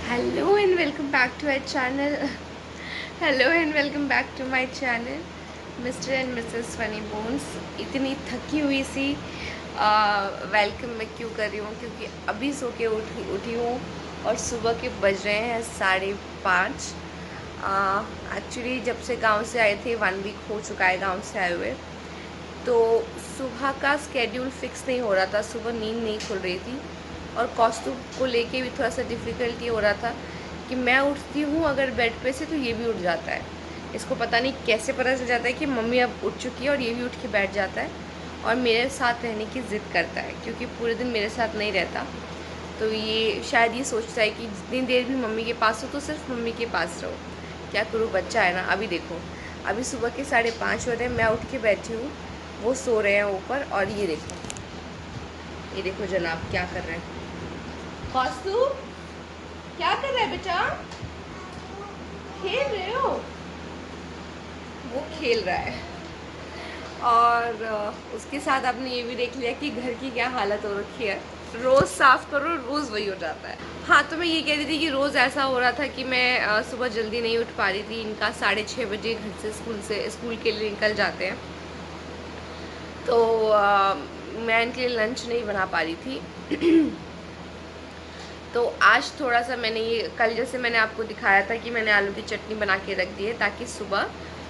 Hello and welcome back to our channel. Hello and welcome back to my channel, Mr. and Mrs. Funny Bones. इतनी थकी हुई सी welcome मैं क्यों कर रही हूँ, क्योंकि अभी सो के उठी हूँ और सुबह के बज रहे हैं 5:30। एक्चुअली जब से गांव से आए थे 1 वीक हो चुका है गांव से आए हुए, तो सुबह का स्केड्यूल फिक्स नहीं हो रहा था, सुबह नींद नहीं खुल रही थी और कॉस्ट्यूम को लेके भी थोड़ा सा डिफ़िकल्टी हो रहा था कि मैं उठती हूँ अगर बेड पे से तो ये भी उठ जाता है। इसको पता नहीं कैसे पता चल जाता है कि मम्मी अब उठ चुकी है और ये भी उठ के बैठ जाता है और मेरे साथ रहने की ज़िद करता है, क्योंकि पूरे दिन मेरे साथ नहीं रहता। तो ये शायद ये सोचता है कि जितनी देर भी मम्मी के पास हो तो सिर्फ मम्मी के पास रहो। क्या करूँ, बच्चा है ना। अभी देखो, अभी सुबह के 5:30 हो रहे हैं, मैं उठ के बैठी हूँ, वो सो रहे हैं ऊपर। और ये देखो जनाब क्या कर रहे हैं। कौस्तु, क्या कर रहा है बेटा? खेल रहे हो? वो खेल रहा है। और उसके साथ आपने ये भी देख लिया कि घर की क्या हालत हो रखी है। रोज़ साफ़ करो, रोज़ वही हो जाता है। हाँ, तो मैं ये कह रही थी कि रोज़ ऐसा हो रहा था कि मैं सुबह जल्दी नहीं उठ पा रही थी। इनका 6:30 बजे घर से स्कूल के लिए निकल जाते हैं, तो मैं इनके लिए लंच नहीं बना पा रही थी। तो आज थोड़ा सा मैंने ये कल जैसे मैंने आपको दिखाया था कि मैंने आलू की चटनी बना के रख दी है ताकि सुबह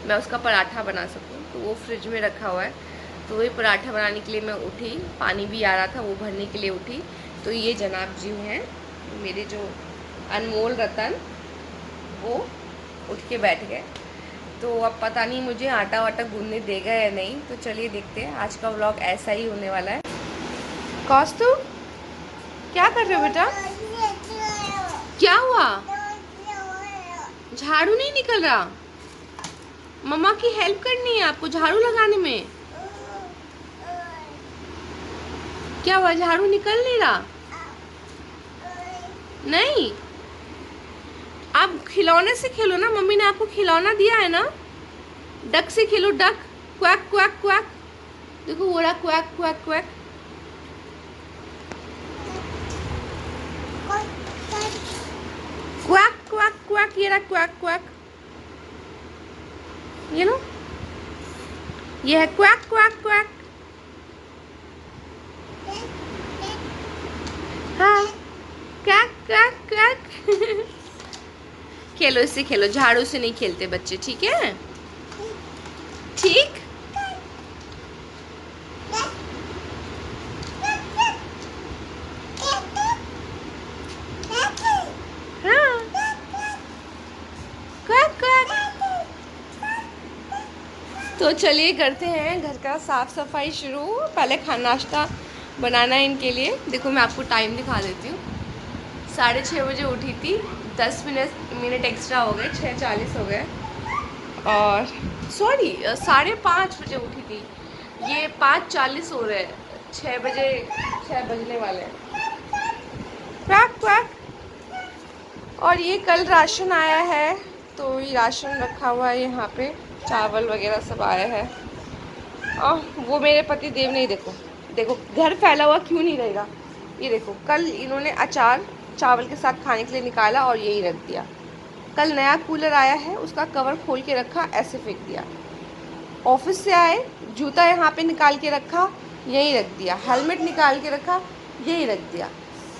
मैं उसका पराठा बना सकूं, तो वो फ्रिज में रखा हुआ है। तो वही पराठा बनाने के लिए मैं उठी, पानी भी आ रहा था वो भरने के लिए उठी। तो ये जनाब जी हैं मेरे जो अनमोल रतन, वो उठ के बैठ गए। तो अब पता नहीं मुझे आटा वाटा गूंदने देगा या नहीं, तो चलिए देखते हैं। आज का व्लॉग ऐसा ही होने वाला है। कौस्तु, क्या कर रहे हो बेटा? क्या हुआ? झाड़ू नहीं निकल रहा? मम्मा की हेल्प करनी है आपको झाड़ू लगाने में? क्या हुआ, झाड़ू निकल नहीं रहा? नहीं, आप खिलौने से खेलो ना, मम्मी ने आपको खिलौना दिया है ना। डक से खेलो, डक। क्वैक क्वैक क्वैक, देखो वो रहा quack quack quack. Quack quack quack, ये रहा क्वैक क्वैक, ये लो, ये है क्वैक क्वैक क्वैक। हाँ, क्वैक क्वैक क्वैक। खेलो, इससे खेलो, झाड़ू से नहीं खेलते बच्चे, ठीक है? ठीक। हाँ, क्वैक क्वैक। तो चलिए करते हैं घर का साफ सफाई शुरू। पहले खाना नाश्ता बनाना है इनके लिए। देखो मैं आपको टाइम दिखा देती हूँ। 6:30 बजे उठी थी, 10 मिनट एक्स्ट्रा हो गए, 6:40 हो गए। और सॉरी, 5:30 बजे उठी थी, ये 5:40 हो रहे हैं। 6 बजे, 6 बजने वाले हैं। Quack quack. और ये कल राशन आया है, तो ये राशन रखा हुआ है यहाँ पे, चावल वगैरह सब आया है। और वो मेरे पति देव नहीं, देखो देखो घर फैला हुआ क्यों नहीं रहेगा। ये देखो, कल इन्होंने अचार चावल के साथ खाने के लिए निकाला और यही रख दिया। कल नया कूलर आया है, उसका कवर खोल के रखा, ऐसे फेंक दिया। ऑफिस से आए, जूता यहाँ पे निकाल के रखा, यहीं रख दिया। हेलमेट निकाल के रखा, यहीं रख दिया।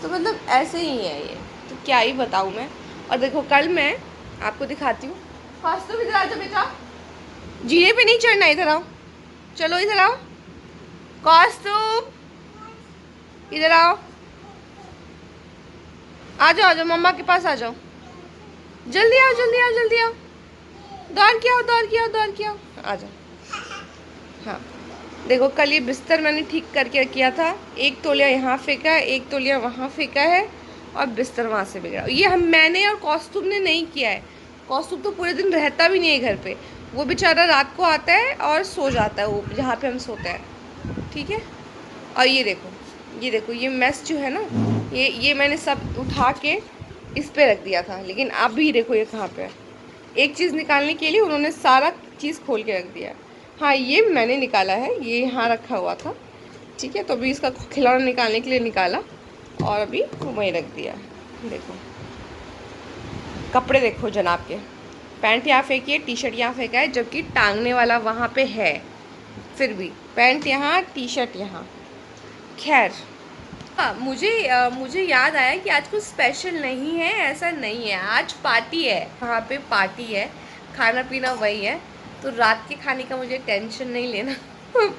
तो मतलब ऐसे ही है ये, तो क्या ही बताऊँ मैं। और देखो कल मैं आपको दिखाती हूँ। कौस्तुभ इधर आ जाओ बेटा, जीने पे नहीं चढ़ना, इधर आओ, चलो इधर आओ। कौस्तुभ इधर आओ, आ जाओ, आ जाओ, मम्मा के पास आ जाओ, जल्दी आओ जल्दी आओ जल्दी आओ, दौड़ के आओ दौड़ के आओ दौड़ के आओ, आ जाओ। हाँ, देखो कल ये बिस्तर मैंने ठीक करके किया था, एक तौलिया यहाँ फेंका है, एक तौलिया वहाँ फेंका है और बिस्तर वहाँ से बिगड़ा। ये मैंने और कौस्तुभ ने नहीं किया है। कौस्तुभ तो पूरे दिन रहता भी नहीं है घर पे, वो बेचारा रात को आता है और सो जाता है वो जहाँ पे हम सोते हैं, ठीक है। और ये देखो, ये देखो, ये मेस जो है ना, ये मैंने सब उठा के इस पे रख दिया था, लेकिन अब भी देखो ये कहाँ पे है। एक चीज़ निकालने के लिए उन्होंने सारा चीज़ खोल के रख दिया है। हाँ, ये मैंने निकाला है, ये यहाँ रखा हुआ था, ठीक है। तो अभी इसका खिलौना निकालने के लिए निकाला और अभी वहीं रख दिया। देखो कपड़े देखो जनाब के, पैंट यहाँ फेंकी है, टी शर्ट यहाँ फेंका है, जबकि टांगने वाला वहाँ पे है। फिर भी पैंट यहाँ, टी शर्ट यहाँ। खैर, हाँ, मुझे याद आया कि आज कुछ स्पेशल नहीं है, ऐसा नहीं है। आज पार्टी है, वहाँ पे पार्टी है, खाना पीना वही है। तो रात के खाने का मुझे टेंशन नहीं लेना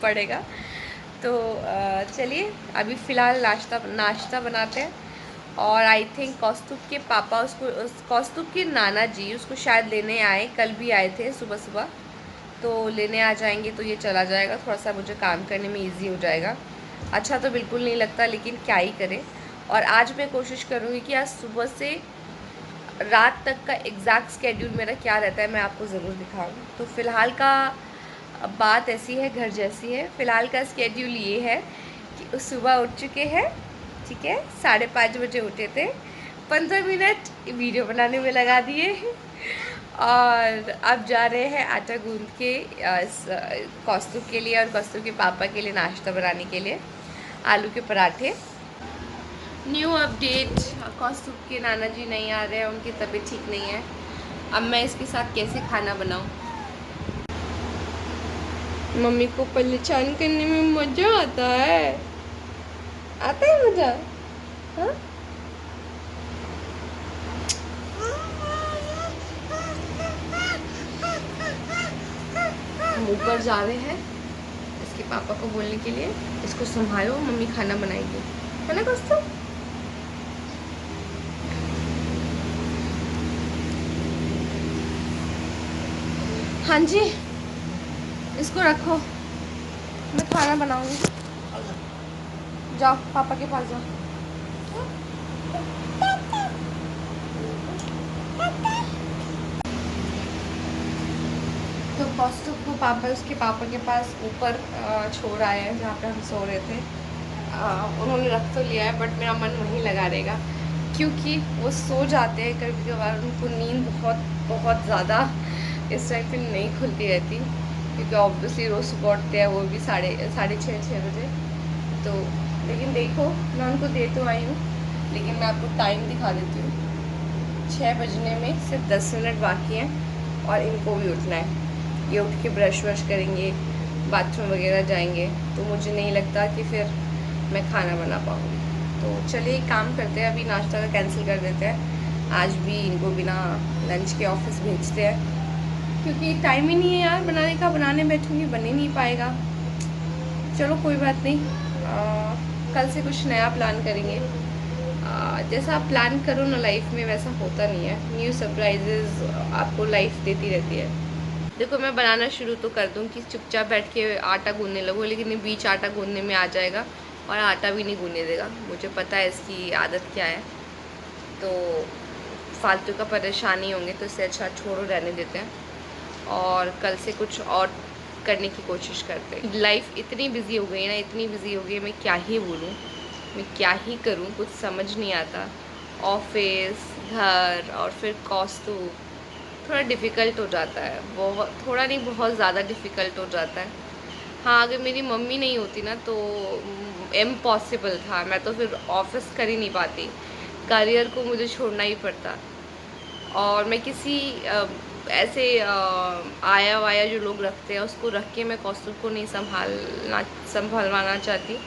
पड़ेगा। तो चलिए अभी फ़िलहाल नाश्ता बनाते हैं। और आई थिंक कौस्तुभ के पापा कौस्तुभ के नाना जी उसको शायद लेने आए, कल भी आए थे सुबह सुबह। तो लेने आ जाएंगे तो ये चला जाएगा, थोड़ा सा मुझे काम करने में इजी हो जाएगा। अच्छा तो बिल्कुल नहीं लगता, लेकिन क्या ही करें। और आज मैं कोशिश करूँगी कि आज सुबह से रात तक का एग्जैक्ट स्केड्यूल मेरा क्या रहता है मैं आपको ज़रूर दिखाऊँ। तो फ़िलहाल का बात ऐसी है, घर जैसी है। फ़िलहाल का स्केड्यूल ये है कि सुबह उठ चुके हैं, ठीक है, 5:30 बजे उठे थे, 15 मिनट वीडियो बनाने में लगा दिए और अब जा रहे हैं आटा गूंद के कौस्तुभ के लिए और कौस्तुभ के पापा के लिए नाश्ता बनाने के लिए आलू के पराठे। न्यू अपडेट, कौस्तुभ के नाना जी नहीं आ रहे हैं, उनकी तबीयत ठीक नहीं है। अब मैं इसके साथ कैसे खाना बनाऊं? मम्मी को परेशान करने में मज़ा आता है मज़ा। हाँ, हम ऊपर जा रहे हैं इसके पापा को बोलने के लिए, इसको संभालो, मम्मी खाना बनाएगी, है ना कौस्तुभ? हाँ जी, इसको रखो, मैं खाना बनाऊंगी। जाओ पापा के पास जाओ। तो कौस्तुभ को पापा उसके पापा के पास ऊपर छोड़ आए हैं जहाँ पे हम सो रहे थे। उन्होंने रख तो लिया है, बट मेरा मन वहीं लगा रहेगा, क्योंकि वो सो जाते हैं कभी कभार, उनको नींद बहुत बहुत ज़्यादा इस टाइम पे नहीं खुलती रहती, क्योंकि ऑब्वियसली रोज़ सुबह उठते हैं वो भी साढ़े छः बजे। तो लेकिन देखो, मैं उनको दे तो आई हूँ, लेकिन मैं आपको टाइम दिखा देती हूँ। 6 बजने में सिर्फ 10 मिनट बाकी हैं और इनको भी उठना है। ये उठ के ब्रश वश करेंगे, बाथरूम वगैरह जाएंगे, तो मुझे नहीं लगता कि फिर मैं खाना बना पाऊँगी। तो चलिए एक काम करते हैं, अभी नाश्ता का कैंसिल कर देते हैं, आज भी इनको बिना लंच के ऑफिस भेजते हैं, क्योंकि टाइम ही नहीं है यार बनाने का। बनाने बैठूँगी बन ही नहीं पाएगा। चलो कोई बात नहीं, कल से कुछ नया प्लान करेंगे। जैसा आप प्लान करो ना लाइफ में, वैसा होता नहीं है। न्यू सरप्राइजेज आपको लाइफ देती रहती है। देखो मैं बनाना शुरू तो कर दूँ कि चुपचाप बैठ के आटा गूंदने लगो, लेकिन ये बीच आटा गूंदने में आ जाएगा और आटा भी नहीं गूंदने देगा। मुझे पता है इसकी आदत क्या है, तो फालतू का परेशानी होंगे, तो इससे अच्छा छोड़ो, रहने देते हैं और कल से कुछ और करने की कोशिश करते हैं। लाइफ इतनी बिजी हो गई है ना, इतनी बिजी हो गई है, मैं क्या ही बोलूँ, मैं क्या ही करूँ, कुछ समझ नहीं आता। ऑफिस, घर और फिर कॉस्ट्यूम, थोड़ा डिफ़िकल्ट हो जाता है, बहुत, थोड़ा नहीं बहुत ज़्यादा डिफ़िकल्ट हो जाता है। हाँ, अगर मेरी मम्मी नहीं होती ना तो इम्पॉसिबल था, मैं तो फिर ऑफिस कर ही नहीं पाती, करियर को मुझे छोड़ना ही पड़ता। और मैं किसी ऐसे आया वाया जो लोग रखते हैं उसको रख के मैं कौस्तुभ को नहीं संभालवाना चाहती।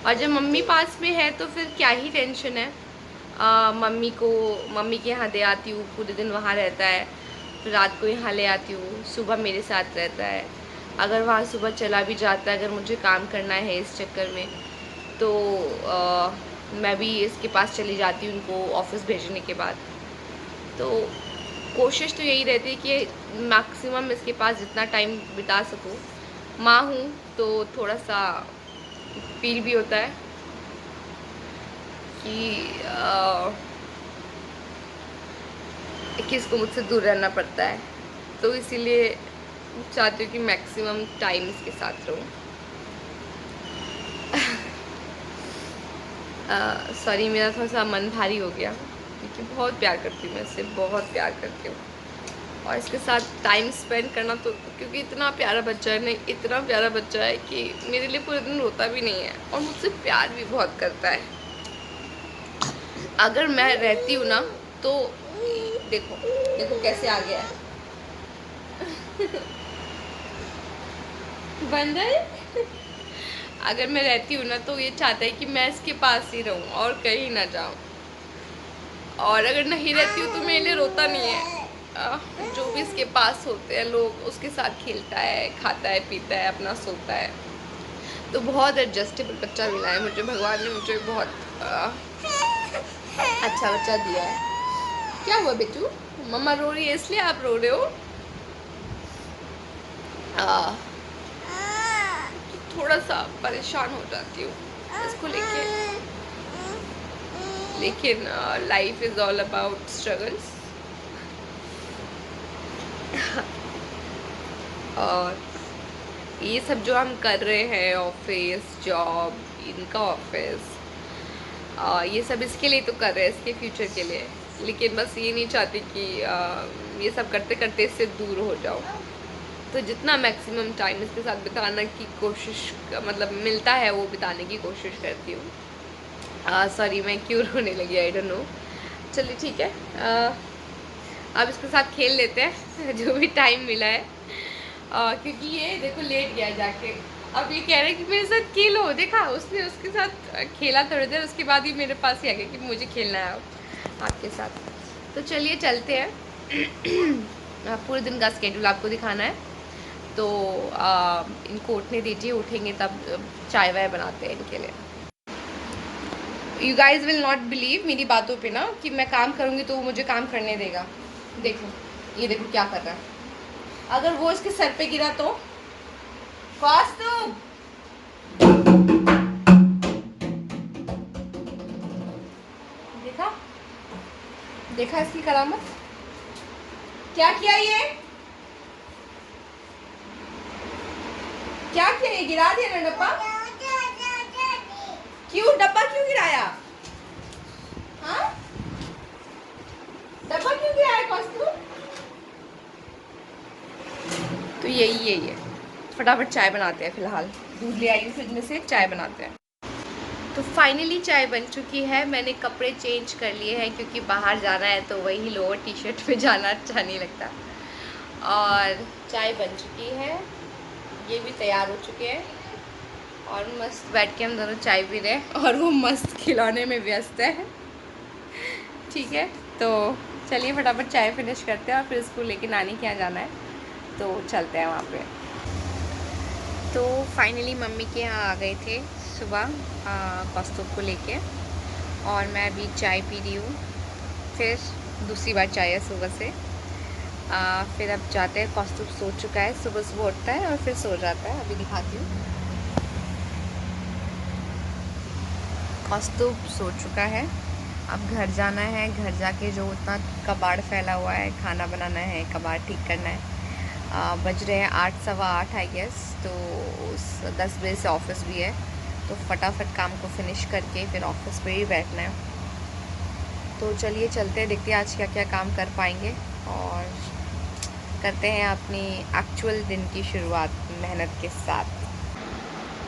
और जब मम्मी पास में है तो फिर क्या ही टेंशन है। मम्मी के यहाँ दे आती हूँ, पूरे दिन वहाँ रहता है, फिर रात को यहाँ ले आती हूँ, सुबह मेरे साथ रहता है। अगर वहाँ सुबह चला भी जाता है, अगर मुझे काम करना है इस चक्कर में, तो मैं भी इसके पास चली जाती हूँ उनको ऑफिस भेजने के बाद। तो कोशिश तो यही रहती है कि मैक्सिमम इसके पास जितना टाइम बिता सकूँ। माँ हूँ तो थोड़ा सा फील भी होता है कि इसको मुझसे दूर रहना पड़ता है, तो इसीलिए चाहती हूँ कि मैक्सिमम टाइम इसके साथ रहूँ। सॉरी, मेरा थोड़ा सा मन भारी हो गया, क्योंकि बहुत प्यार करती हूँ मैं इससे, बहुत प्यार करती हूँ। और इसके साथ टाइम स्पेंड करना, तो क्योंकि इतना प्यारा बच्चा है, नहीं इतना प्यारा बच्चा है कि मेरे लिए पूरे दिन रोता भी नहीं है और मुझसे प्यार भी बहुत करता है। अगर मैं रहती हूँ ना तो देखो देखो कैसे आ गया है बंदर। अगर मैं रहती हूँ ना तो ये चाहता है कि मैं इसके पास ही रहूँ और कहीं ना जाऊँ, और अगर नहीं रहती हूँ तो मेरे लिए रोता नहीं है। जो भी इसके पास होते हैं लोग उसके साथ खेलता है, खाता है, पीता है, अपना सोता है। तो बहुत एडजस्टेबल बच्चा मिला है मुझे, भगवान ने मुझे बहुत अच्छा बच्चा दिया है। क्या हुआ बेटू? मम्मा रो रही है इसलिए आप रो रहे हो? थोड़ा सा परेशान हो जाती हूँ इसको लेके, लेकिन life is all about struggles. और ये सब जो हम कर रहे हैं, ऑफिस जॉब, इनका ऑफिस, ये सब इसके लिए तो कर रहे हैं, इसके फ्यूचर के लिए। लेकिन बस ये नहीं चाहती कि ये सब करते करते इससे दूर हो जाओ। तो जितना मैक्सिमम टाइम इसके साथ बिताने की कोशिश, मतलब मिलता है, वो बिताने की कोशिश करती हूँ। सॉरी मैं क्यों रोने लगी, आई डोंट नो। चलिए ठीक है, अब इसके साथ खेल लेते हैं जो भी टाइम मिला है। क्योंकि ये देखो लेट गया जाके, अब ये कह रहा है कि मेरे साथ खेलो। देखा, उसने उसके साथ खेला थोड़ी देर, उसके बाद ही मेरे पास ही आ गया कि मुझे खेलना है आपके साथ। तो चलिए चलते हैं। पूरे दिन का स्केड्यूल आपको दिखाना है, तो इनको उठने दीजिए, उठेंगे तब चाय वाय बनाते हैं इनके लिए। You guys will not believe मेरी बातों पे ना, कि मैं काम करूँगी तो वो मुझे काम करने देगा। देखो ये देखो क्या कर रहा है, अगर वो इसके सर पे गिरा तो कौस्तुभ, देखा देखा इसकी करामत, क्या किया ये, क्या किया ये, गिरा दिया ना डब्बा। क्यों डब्बा क्यों गिराया? हाँ डब्बा क्यों गिराया कौस्तुभ? तो यही है ये। फटाफट चाय बनाते हैं, फिलहाल दूध ले आई फ्रिज में से, चाय बनाते हैं। तो फाइनली चाय बन चुकी है। मैंने कपड़े चेंज कर लिए हैं क्योंकि बाहर जाना है, तो वही लोअर टी शर्ट में जाना अच्छा नहीं लगता। और चाय बन चुकी है, ये भी तैयार हो चुके हैं, और मस्त बैठ के हम दोनों चाय पी रहे हैं, और वो मस्त खिलौने में व्यस्त है। ठीक है, तो चलिए फटाफट चाय फिनिश करते हैं, और फिर इसको लेके नानी के यहाँ जाना है, तो चलते हैं वहाँ पे। तो फाइनली मम्मी के यहाँ आ गए थे सुबह कौस्तुभ को लेके, और मैं अभी चाय पी रही हूँ, फिर दूसरी बार चाय है सुबह से। फिर अब जाते हैं, कौस्तुभ सो चुका है, सुबह सुबह उठता है और फिर सो जाता है। अभी दिखाती हूँ, कौस्तुभ सो चुका है। अब घर जाना है, घर जाके जो उतना कबाड़ फैला हुआ है, खाना बनाना है, कबाड़ ठीक करना है। बज रहे हैं 8, सवा 8 आई गेस, तो 10 बजे से ऑफिस भी है, तो फटाफट काम को फिनिश करके फिर ऑफिस पे ही बैठना है। तो चलिए चलते हैं, देखते हैं आज क्या क्या काम कर पाएंगे, और करते हैं अपनी एक्चुअल दिन की शुरुआत मेहनत के साथ।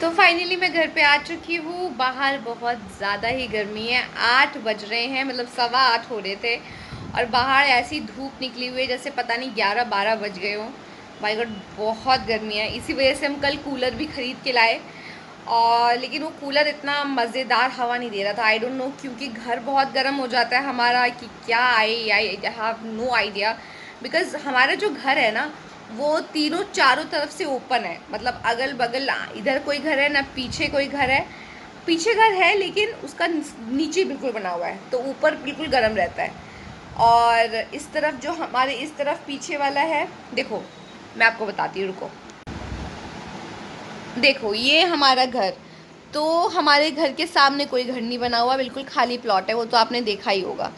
तो फाइनली मैं घर पे आ चुकी हूँ। बाहर बहुत ज़्यादा ही गर्मी है, 8 बज रहे हैं, मतलब सवा 8 हो रहे थे, और बाहर ऐसी धूप निकली हुई है जैसे पता नहीं 11-12 बज गए हों। माय गॉड बहुत गर्मी है, इसी वजह से हम कल कूलर भी ख़रीद के लाए, और लेकिन वो कूलर इतना मज़ेदार हवा नहीं दे रहा था। आई डोंट नो, क्योंकि घर बहुत गर्म हो जाता है हमारा, कि क्या I have no idea. Because हमारा जो घर है ना, वो तीनों चारों तरफ से ओपन है, मतलब अगल बगल, इधर कोई घर है ना, पीछे कोई घर है, पीछे घर है लेकिन उसका नीचे बिल्कुल बना हुआ है, तो ऊपर बिल्कुल गर्म रहता है। और इस तरफ जो हमारे इस तरफ पीछे वाला है, देखो मैं आपको बताती हूँ, रुको, देखो ये हमारा घर, तो हमारे घर के सामने कोई घर नहीं बना हुआ, बिल्कुल खाली प्लॉट है, वो तो आपने देखा ही होगा।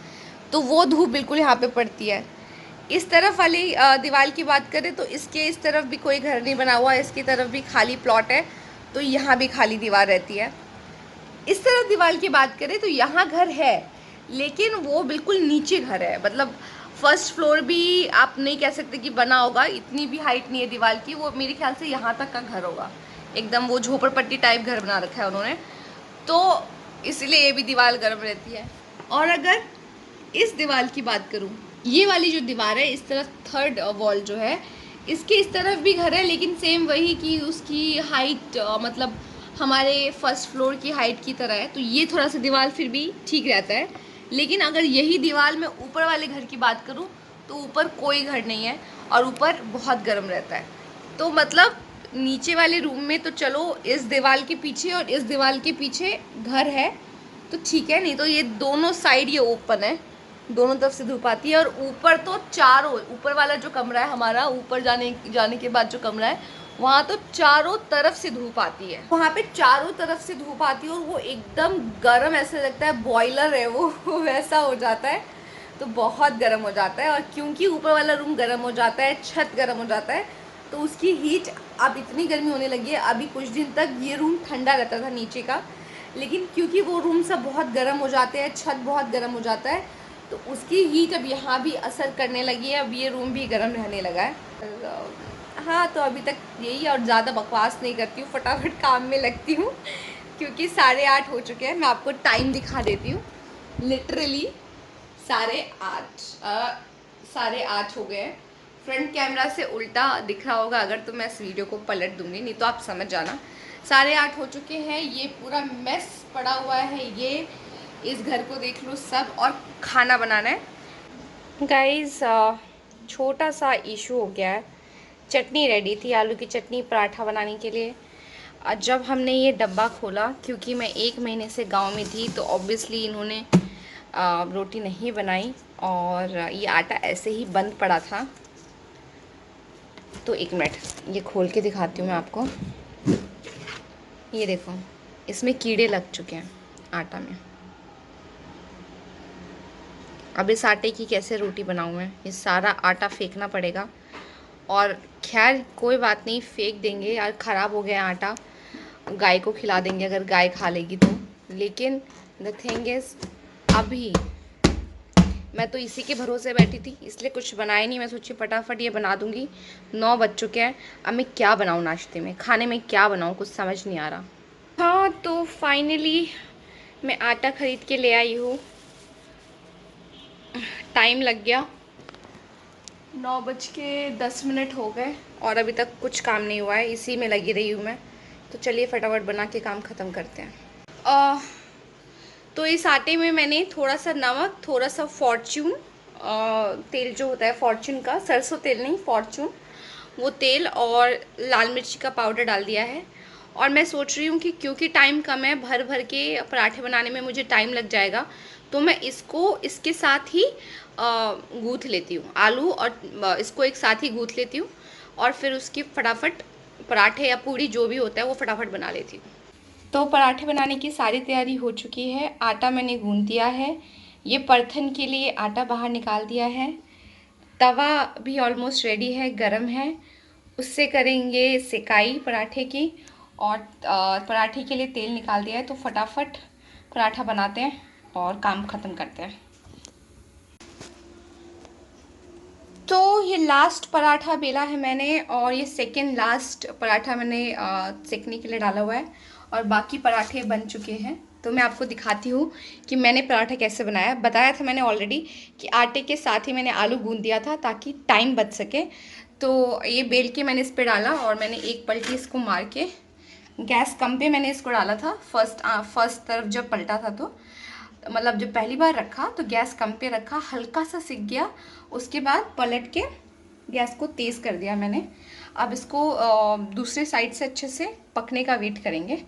तो वो धूप बिल्कुल यहाँ पे पड़ती है। इस तरफ वाली दीवार की बात करें तो इसके इस तरफ भी कोई घर नहीं बना हुआ, इसकी तरफ भी खाली प्लॉट है, तो यहाँ भी खाली दीवार रहती है। इस तरफ दीवार की बात करें तो यहाँ घर है, लेकिन वो बिल्कुल नीचे घर है, मतलब फर्स्ट फ्लोर भी आप नहीं कह सकते कि बना होगा, इतनी भी हाइट नहीं है दीवार की, वो मेरे ख्याल से यहाँ तक का घर होगा, एकदम वो झोपड़पट्टी टाइप घर बना रखा है उन्होंने, तो इसलिए ये भी दीवार गर्म रहती है। और अगर इस दीवार की बात करूँ, ये वाली जो दीवार है इस तरफ थर्ड वॉल जो है, इसके इस तरफ भी घर है, लेकिन सेम वही कि उसकी हाइट मतलब हमारे फर्स्ट फ्लोर की हाइट की तरह है, तो ये थोड़ा सा दीवार फिर भी ठीक रहता है। लेकिन अगर यही दीवार मैं ऊपर वाले घर की बात करूँ तो ऊपर कोई घर नहीं है और ऊपर बहुत गर्म रहता है। तो मतलब नीचे वाले रूम में तो चलो इस दीवार के पीछे और इस दीवार के पीछे घर है तो ठीक है, नहीं तो ये दोनों साइड ये ओपन है, दोनों तरफ से धूप आती है। और ऊपर तो चारों, ऊपर वाला जो कमरा है हमारा, ऊपर जाने के बाद जो कमरा है वहाँ तो चारों तरफ से धूप आती है, वहाँ पे चारों तरफ से धूप आती है और वो एकदम गर्म, ऐसा लगता है बॉयलर है वो वैसा हो जाता है, तो बहुत गर्म हो जाता है। और क्योंकि ऊपर वाला रूम गर्म हो जाता है, छत गर्म हो जाता है, तो उसकी हीट, अब इतनी गर्मी होने लगी है। अभी कुछ दिन तक ये रूम ठंडा रहता था नीचे का, लेकिन क्योंकि वो रूम सब बहुत गर्म हो जाते हैं, छत बहुत गर्म हो जाता है, तो उसकी हीट अब यहाँ भी असर करने लगी है। अब ये रूम भी गर्म रहने लगा है। हाँ, तो अभी तक यही, और ज़्यादा बकवास नहीं करती हूँ, फटाफट काम में लगती हूँ क्योंकि 8:30 हो चुके हैं। मैं आपको टाइम दिखा देती हूँ, लिटरली 8:30 हो गए हैं। फ्रंट कैमरा से उल्टा दिख रहा होगा अगर, तो मैं इस वीडियो को पलट दूंगी, नहीं तो आप समझ जाना। 8:30 हो चुके हैं, ये पूरा मेस पड़ा हुआ है, ये इस घर को देख लो सब, और खाना बनाना है। गाइस छोटा सा इशू हो गया है। चटनी रेडी थी, आलू की चटनी पराठा बनाने के लिए। जब हमने ये डब्बा खोला, क्योंकि मैं 1 महीने से गांव में थी, तो ऑब्वियसली इन्होंने रोटी नहीं बनाई और ये आटा ऐसे ही बंद पड़ा था। तो 1 मिनट ये खोल के दिखाती हूँ मैं आपको। ये देखो, इसमें कीड़े लग चुके हैं आटा में। अब इस आटे की कैसे रोटी बनाऊँ मैं? ये सारा आटा फेंकना पड़ेगा। और खैर कोई बात नहीं, फेंक देंगे यार, ख़राब हो गया आटा, गाय को खिला देंगे अगर गाय खा लेगी तो। लेकिन द थिंग इज़, अभी मैं तो इसी के भरोसे बैठी थी, इसलिए कुछ बनाया नहीं। मैं सोची फटाफट ये बना दूंगी। 9 बज चुके हैं, अब मैं क्या बनाऊँ नाश्ते में, खाने में क्या बनाऊँ, कुछ समझ नहीं आ रहा। हाँ, तो फाइनली मैं आटा ख़रीद के ले आई हूँ। टाइम लग गया, 9:10 हो गए और अभी तक कुछ काम नहीं हुआ है, इसी में लगी रही हूँ मैं। तो चलिए फटाफट बना के काम ख़त्म करते हैं। तो इस आटे में मैंने थोड़ा सा नमक, थोड़ा सा फॉर्च्यून तेल जो होता है, फॉर्च्यून का, सरसों तेल नहीं, फॉर्च्यून, वो तेल और लाल मिर्ची का पाउडर डाल दिया है। और मैं सोच रही हूँ कि क्योंकि टाइम कम है, भर भर के पराठे बनाने में मुझे टाइम लग जाएगा, तो मैं इसको इसके साथ ही गूँथ लेती हूँ, आलू और इसको एक साथ ही गूँथ लेती हूँ और फिर उसकी फटाफट पराठे या पूड़ी जो भी होता है वो फटाफट बना लेती हूँ। तो पराठे बनाने की सारी तैयारी हो चुकी है। आटा मैंने गूँथ दिया है, ये परथन के लिए आटा बाहर निकाल दिया है। तवा भी ऑलमोस्ट रेडी है, गरम है, उससे करेंगे सेकाई पराठे की। और पराठे के लिए तेल निकाल दिया है, तो फटाफट पराठा बनाते हैं और काम ख़त्म करते हैं। तो ये लास्ट पराठा बेला है मैंने, और ये सेकंड लास्ट पराठा मैंने सेकने के लिए डाला हुआ है, और बाकी पराठे बन चुके हैं। तो मैं आपको दिखाती हूँ कि मैंने पराठा कैसे बनाया। बताया था मैंने ऑलरेडी कि आटे के साथ ही मैंने आलू गूँध दिया था ताकि टाइम बच सके। तो ये बेल के मैंने इस पर डाला और मैंने एक पलटी इसको मार के, गैस कम पे मैंने इसको डाला था। फर्स्ट तरफ जब पलटा था, तो मतलब जब पहली बार रखा तो गैस कम पे रखा, हल्का सा सिक गया, उसके बाद पलट के गैस को तेज़ कर दिया मैंने। अब इसको दूसरे साइड से अच्छे से पकने का वेट करेंगे।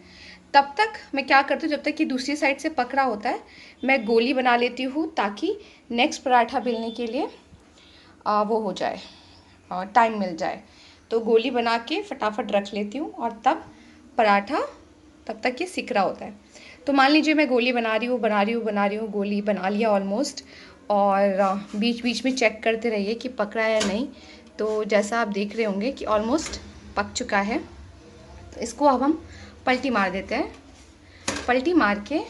तब तक मैं क्या करती हूँ, जब तक कि दूसरी साइड से पक रहा होता है, मैं गोली बना लेती हूँ ताकि नेक्स्ट पराठा बेलने के लिए वो हो जाए, टाइम मिल जाए। तो गोली बना के फटाफट रख लेती हूँ और तब पराठा, तब तक ये सिक रहा होता है। तो मान लीजिए मैं गोली बना रही हूँ, गोली बना लिया ऑलमोस्ट, और बीच बीच में चेक करते रहिए कि पक रहा है या नहीं। तो जैसा आप देख रहे होंगे कि ऑलमोस्ट पक चुका है। तो इसको अब हम पलटी मार देते हैं। पलटी मार के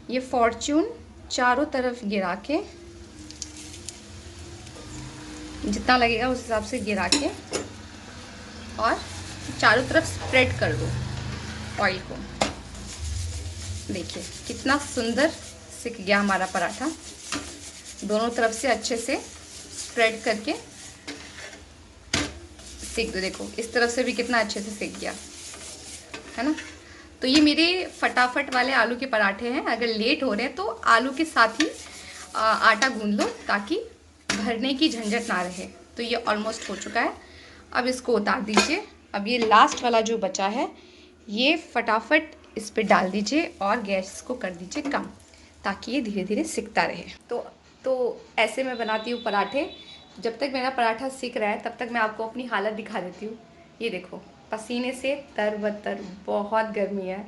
ये फॉर्च्यून चारों तरफ गिरा के, जितना लगेगा उस हिसाब से गिरा के, और चारों तरफ स्प्रेड कर दो ऑयल को। देखिए कितना सुंदर सिक गया हमारा पराठा। दोनों तरफ से अच्छे से स्प्रेड करके सेक दो। देखो इस तरफ से भी कितना अच्छे से सेक गया है ना। तो ये मेरे फटाफट वाले आलू के पराठे हैं। अगर लेट हो रहे हैं तो आलू के साथ ही आटा गूंद लो ताकि भरने की झंझट ना रहे। तो ये ऑलमोस्ट हो चुका है। अब इसको उतार दीजिए। अब ये लास्ट वाला जो बचा है ये फटाफट इस पर डाल दीजिए और गैस को कर दीजिए कम ताकि ये धीरे धीरे सिकता रहे। तो ऐसे मैं बनाती हूँ पराठे। जब तक मेरा पराठा सिक रहा है तब तक मैं आपको अपनी हालत दिखा देती हूँ। ये देखो पसीने से तरबतर, बहुत गर्मी है।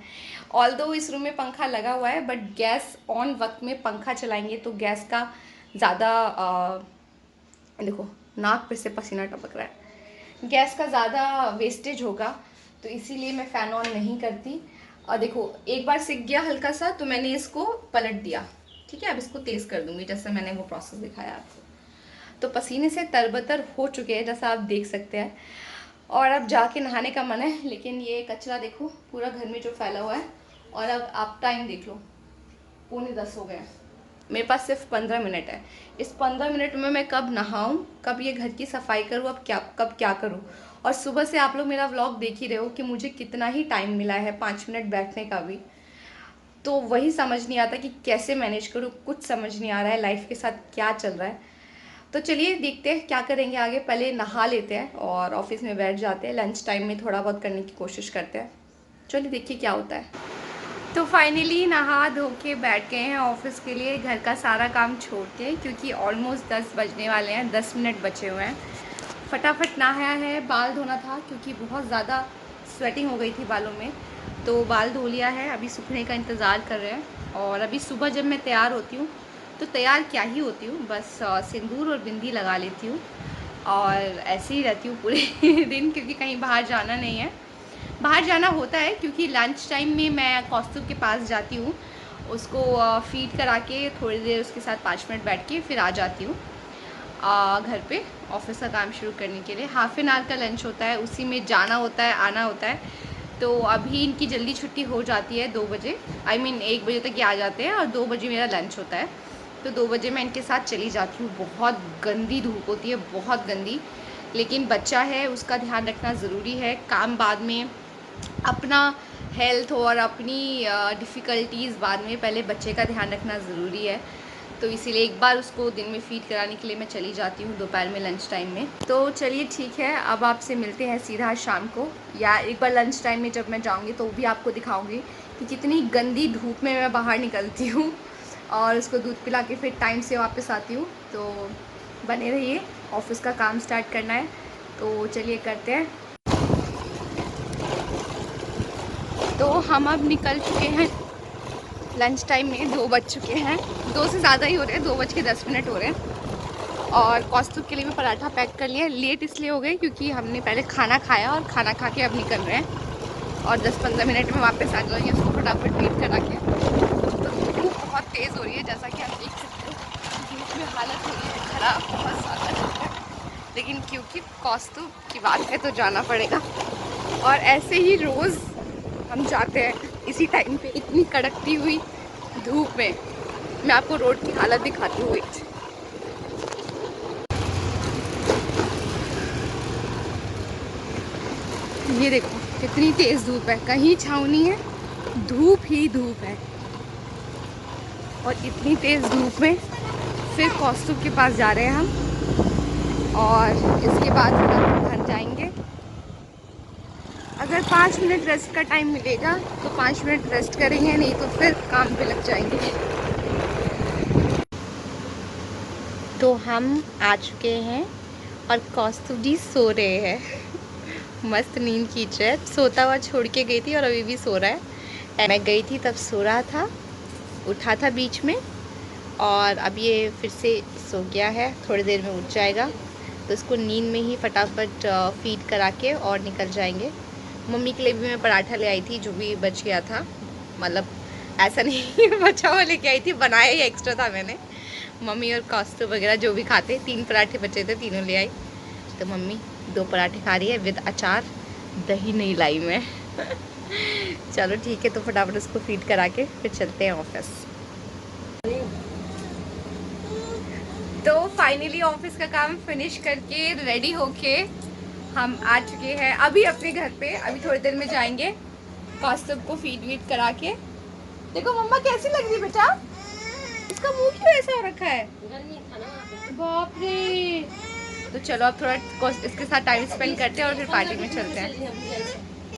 ऑल्दो इस रूम में पंखा लगा हुआ है बट गैस ऑन वक्त में पंखा चलाएंगे तो गैस का ज़्यादा देखो नाक पे से पसीना टपक रहा है, गैस का ज़्यादा वेस्टेज होगा तो इसीलिए मैं फ़ैन ऑन नहीं करती। और देखो एक बार सिक गया हल्का सा तो मैंने इसको पलट दिया। ठीक है, अब इसको तेज़ कर दूँगी जैसे मैंने वो प्रोसेस दिखाया आपको। तो पसीने से तरबतर हो चुके हैं जैसा आप देख सकते हैं। और अब जाके नहाने का मन है लेकिन ये कचरा देखो पूरा घर में जो फैला हुआ है। और अब आप टाइम देख लो 9:45 हो गए। मेरे पास सिर्फ 15 मिनट है। इस 15 मिनट में मैं कब नहाऊं, कब ये घर की सफाई करूं, अब कब क्या करूं। और सुबह से आप लोग मेरा व्लॉग देख ही रहे हो कि मुझे कितना ही टाइम मिला है, 5 मिनट बैठने का भी। तो वही समझ नहीं आता कि कैसे मैनेज करूँ, कुछ समझ नहीं आ रहा है लाइफ के साथ क्या चल रहा है। तो चलिए देखते हैं क्या करेंगे आगे। पहले नहा लेते हैं और ऑफिस में बैठ जाते हैं। लंच टाइम में थोड़ा बहुत करने की कोशिश करते हैं। चलिए देखिए क्या होता है। तो फाइनली नहा धो के बैठ गए हैं ऑफिस के लिए, घर का सारा काम छोड़ के, क्योंकि ऑलमोस्ट 10 बजने वाले हैं, 10 मिनट बचे हुए हैं। फटाफट नहाया है, बाल धोना था क्योंकि बहुत ज़्यादा स्वेटिंग हो गई थी बालों में, तो बाल धो लिया है। अभी सूखने का इंतज़ार कर रहे हैं। और अभी सुबह जब मैं तैयार होती हूँ तो तैयार क्या ही होती हूँ, बस सिंदूर और बिंदी लगा लेती हूँ और ऐसे ही रहती हूँ पूरे दिन, क्योंकि कहीं बाहर जाना नहीं है। बाहर जाना होता है क्योंकि लंच टाइम में मैं कौस्तुभ के पास जाती हूँ, उसको फीड करा के थोड़ी देर उसके साथ 5 मिनट बैठ के फिर आ जाती हूँ घर पे ऑफिस का काम शुरू करने के लिए। हाफ एन आवर का लंच होता है, उसी में जाना होता है, आना होता है। तो अभी इनकी जल्दी छुट्टी हो जाती है 2 बजे, I mean 1 बजे तक ये आ जाते हैं और 2 बजे मेरा लंच होता है। तो 2 बजे मैं इनके साथ चली जाती हूँ। बहुत गंदी धूप होती है, बहुत गंदी, लेकिन बच्चा है उसका ध्यान रखना ज़रूरी है। काम बाद में, अपना हेल्थ और अपनी डिफ़िकल्टीज़ बाद में, पहले बच्चे का ध्यान रखना ज़रूरी है। तो इसीलिए एक बार उसको दिन में फ़ीड कराने के लिए मैं चली जाती हूँ दोपहर में लंच टाइम में। तो चलिए ठीक है, अब आपसे मिलते हैं सीधा शाम को, या एक बार लंच टाइम में जब मैं जाऊँगी तो भी आपको दिखाऊँगी कि कितनी गंदी धूप में मैं बाहर निकलती हूँ और उसको दूध पिला के फिर टाइम से वापस आती हूँ। तो बने रहिए, ऑफिस का काम स्टार्ट करना है। तो चलिए करते हैं। तो हम अब निकल चुके हैं लंच टाइम में, 2 बज चुके हैं, 2 से ज़्यादा ही हो रहे हैं, 2:10 हो रहे हैं। और कौस्तुभ के लिए मैं पराठा पैक कर लिया। लेट इसलिए हो गए क्योंकि हमने पहले खाना खाया और खाना खा के अब निकल रहे हैं और 10-15 मिनट में वापस आ जाएंगे उसको फटाफट फीड करा के। तो धूप बहुत तेज़ हो रही है जैसा कि आप देख सकते हो, धूप में हालत हो रही है ख़राब, बहुत ज़्यादा, लेकिन क्योंकि कौस्तुभ की बात है तो जाना पड़ेगा। और ऐसे ही रोज़ हम जाते हैं इसी टाइम पे, इतनी कड़कती हुई धूप में। मैं आपको रोड की हालत दिखाती हूँ। ये देखो कितनी तेज़ धूप है, कहीं छाँव नहीं है, धूप ही धूप है। और इतनी तेज़ धूप में फिर कौस्तुभ के पास जा रहे हैं हम और इसके बाद फिर घर जाएंगे। अगर 5 मिनट रेस्ट का टाइम मिलेगा तो 5 मिनट रेस्ट करेंगे, नहीं तो फिर काम पे लग जाएंगे। तो हम आ चुके हैं और कौस्तुभ जी सो रहे हैं। मस्त नींद खींच रहे हैं। सोता हुआ छोड़ के गई थी और अभी भी सो रहा है। मैं गई थी तब सो रहा था, उठा था बीच में और अब ये फिर से सो गया है। थोड़ी देर में उठ जाएगा तो इसको नींद में ही फटाफट फीड करा के और निकल जाएंगे। मम्मी के लिए भी मैं पराठा ले आई थी जो भी बच गया था, मतलब ऐसा नहीं बचा हुआ लेके आई थी, बनाया ही एक्स्ट्रा था मैंने। मम्मी और कौस्तुभ वगैरह जो भी खाते, 3 पराठे बचे थे, तीनों ले आई। तो मम्मी 2 पराठे खा रही है विद अचार, दही नहीं लाई मैं। चलो ठीक है, तो फटाफट उसको फीड करा के फिर चलते हैं ऑफिस। तो फाइनली ऑफिस का काम फिनिश करके रेडी होके हम आ चुके हैं अभी अपने घर पे। अभी थोड़ी देर में जाएंगे कौस्तुभ को फीड वीड करा के। देखो मम्मा कैसी लग रही बेटा, इसका मुंह क्यों ऐसा हो रखा है, बाप रे। तो चलो अब थोड़ा इसके साथ टाइम स्पेंड करते हैं और फिर पार्टी में चलते हैं।